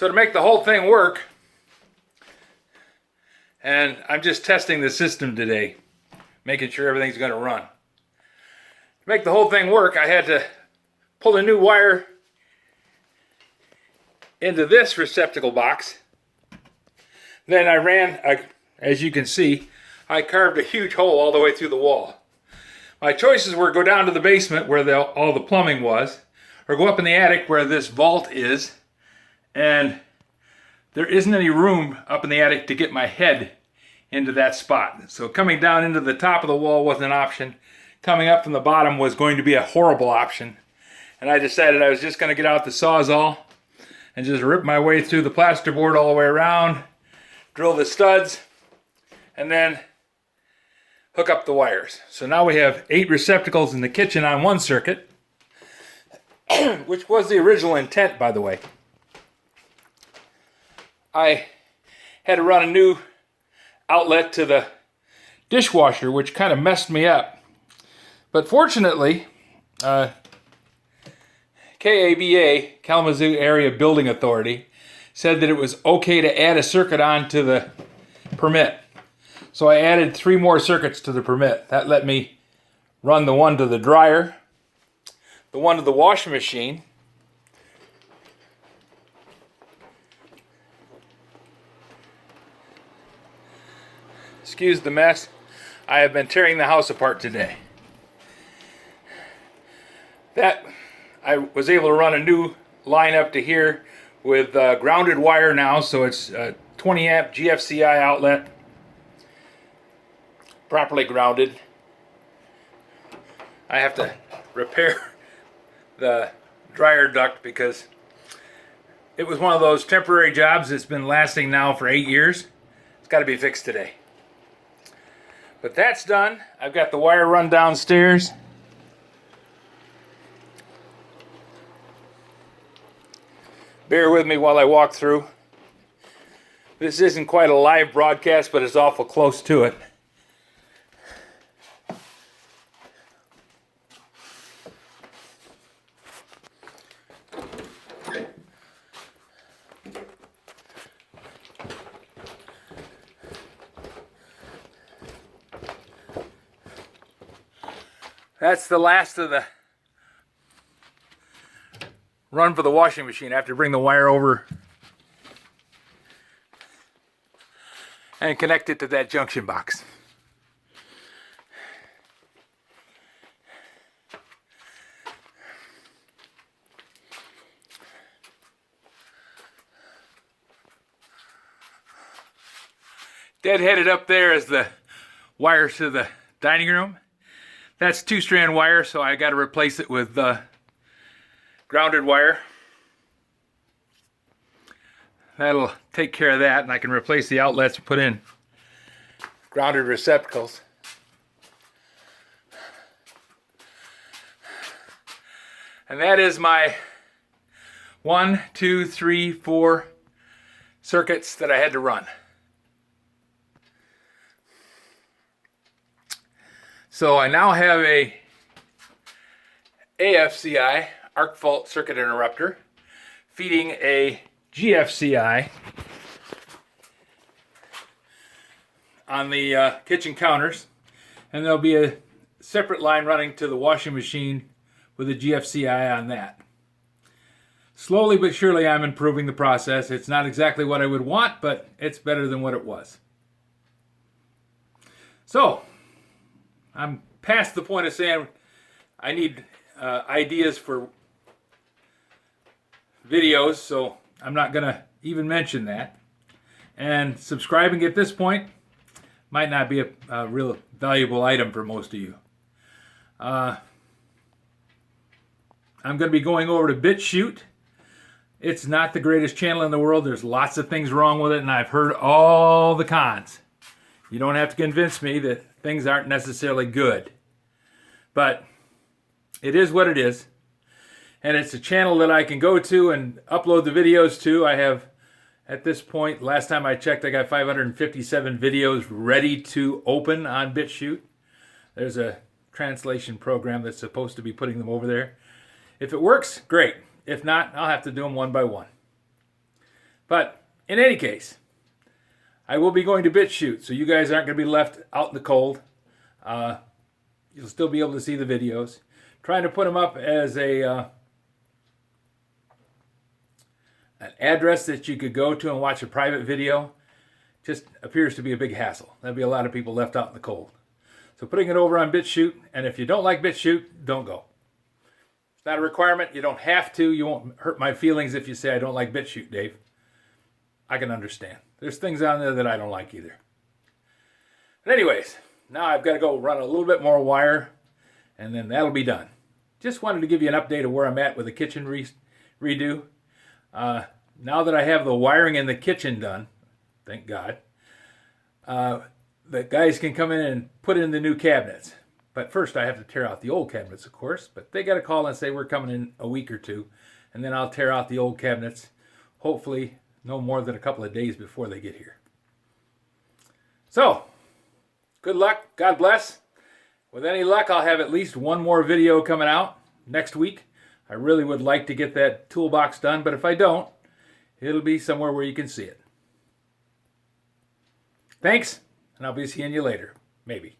So to make the whole thing work, and I'm just testing the system today, making sure everything's going to run. To make the whole thing work, I had to pull a new wire into this receptacle box. Then I ran, as you can see, I carved a huge hole all the way through the wall. My choices were go down to the basement where all the plumbing was, or go up in the attic where this vault is, and there isn't any room up in the attic to get my head into that spot. So coming down into the top of the wall wasn't an option. Coming up from the bottom was going to be a horrible option. And I decided I was just going to get out the Sawzall and just rip my way through the plasterboard all the way around, drill the studs, and then hook up the wires. So now we have 8 receptacles in the kitchen on one circuit, which was the original intent, by the way. I had to run a new outlet to the dishwasher, which kind of messed me up. But fortunately, KABA, Kalamazoo Area Building Authority, said that it was okay to add a circuit on to the permit. So I added 3 more circuits to the permit. That let me run the one to the dryer, the one to the washing machine, excuse the mess. I have been tearing the house apart today. That I was able to run a new line up to here with grounded wire now, so it's a 20 amp GFCI outlet, properly grounded. I have to repair the dryer duct because it was one of those temporary jobs that's been lasting now for 8 years. It's got to be fixed today. But that's done. I've got the wire run downstairs. Bear with me while I walk through. This isn't quite a live broadcast, but it's awful close to it. That's the last of the run for the washing machine. I have to bring the wire over and connect it to that junction box. Deadheaded up there is the wire to the dining room. That's 2-strand wire, so I got to replace it with grounded wire. That'll take care of that, and I can replace the outlets and put in grounded receptacles. And that is my 1, 2, 3, 4 circuits that I had to run. So I now have a AFCI, arc fault circuit interrupter, feeding a GFCI on the kitchen counters, and there'll be a separate line running to the washing machine with a GFCI on that. Slowly but surely I'm improving the process. It's not exactly what I would want, but it's better than what it was. So I'm past the point of saying I need ideas for videos, so I'm not going to even mention that. And subscribing at this point might not be a real valuable item for most of you. I'm going to be going over to Bitchute. It's not the greatest channel in the world. There's lots of things wrong with it, and I've heard all the cons. You don't have to convince me that things aren't necessarily good. But it is what it is. And it's a channel that I can go to and upload the videos to. I have, at this point, last time I checked, I got 557 videos ready to open on Bitchute. There's a translation program that's supposed to be putting them over there. If it works, great. If not, I'll have to do them one by one. But in any case, I will be going to Bitchute, so you guys aren't going to be left out in the cold. You'll still be able to see the videos. Trying to put them up as an address that you could go to and watch a private video just appears to be a big hassle. That'd be a lot of people left out in the cold. So putting it over on Bitchute, and if you don't like Bitchute, don't go. It's not a requirement. You don't have to. You won't hurt my feelings if you say I don't like Bitchute, Dave. I can understand. There's things on there that I don't like either. But anyways, now I've got to go run a little bit more wire, and then that'll be done. Just wanted to give you an update of where I'm at with the kitchen redo. Now that I have the wiring in the kitchen done, thank God, the guys can come in and put in the new cabinets. But first I have to tear out the old cabinets, of course. But they got to call and say we're coming in a week or two. And then I'll tear out the old cabinets, hopefully no more than a couple of days before they get here. So, good luck. God bless. With any luck, I'll have at least one more video coming out next week. I really would like to get that toolbox done, but if I don't, it'll be somewhere where you can see it. Thanks, and I'll be seeing you later. Maybe.